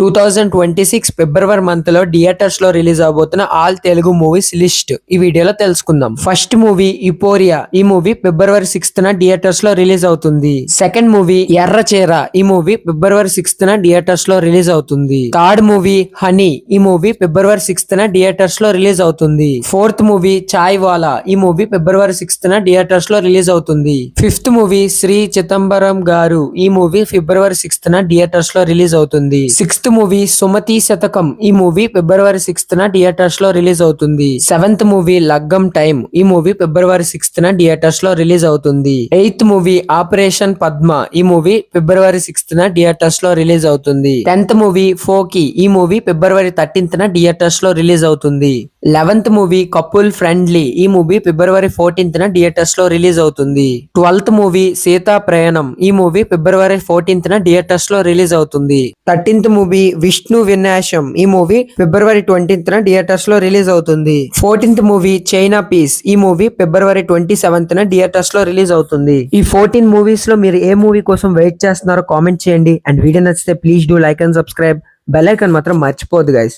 2026 February month లో theatres లో release అవబోతున్న ఆల్ తెలుగు మూవీస్ లిస్ట్ ఈ వీడియోలో తెలుసుకుందాం. First movie Euphoria. ఈ మూవీ ఫిబ్రవరి 6th థియేటర్స్ లో రిలీజ్ అవుతుంది. Second movie Erracheera. ఈ మూవీ ఫిబ్రవరి 6th థియేటర్స్ లో రిలీజ్ అవుతుంది. Third movie honey. ఈ మూవీ ఫిబ్రవరి 6th థియేటర్స్ లో రిలీజ్ అవుతుంది. Fourth movie Chai Wala. ఈ మూవీ ఫిబ్రవరి 6th థియేటర్స్ లో రిలీజ్ అవుతుంది. Fifth movie Shri Chidambaram garu. ఈ మూవీ ఫిబ్రవరి 6th థియేటర్స్ లో రిలీజ్ అవుతుంది. Sixth movie Sumathi Sathakam. ఈ మూవీ ఫిబ్రవరి 6th థియేటర్స్ లో రిలీజ్ అవుతుంది. Seventh movie Laggam time. ఈ మూవీ ఫిబ్రవరి 6th థియేటర్స్ లో రిలీజ్ అవుతుంది. Eighth movie operation Padma. ఈ మూవీ ఫిబ్రవరి 6th థియేటర్స్ లో రిలీజ్ అవుతుంది. 10th మూవీ ఫోకి. ఈ మూవీ ఫిబ్రవరి 13th థియేటర్స్ లో రిలీజ్ అవుతుంది. 11th movie couple friendly. ఈ మూవీ ఫిబ్రవరి 14th థియేటర్స్ లో రిలీజ్ అవుతుంది. 12th movie Seetha Prayanam. ఈ మూవీ ఫిబ్రవరి 14th థియేటర్స్ లో రిలీజ్ అవుతుంది. 13th movie Vishnu Vinyasam. ఈ మూవీ ఫిబ్రవరి 20th థియేటర్స్ లో రిలీజ్ అవుతుంది. 14th movie China Piece. ఈ మూవీ ఫిబ్రవరి 27th థియేటర్స్ లో రిలీజ్ అవుతుంది. ఈ 14 మూవీస్ లో మీరు ఏ మూవీ కోసం వెయిట్ చేస్తున్నారో కామెంట్ చేయండి. అండ్ వీడియో నచ్చితే please do like and subscribe. Bell icon మాత్రం మర్చిపోద్దు గైస్.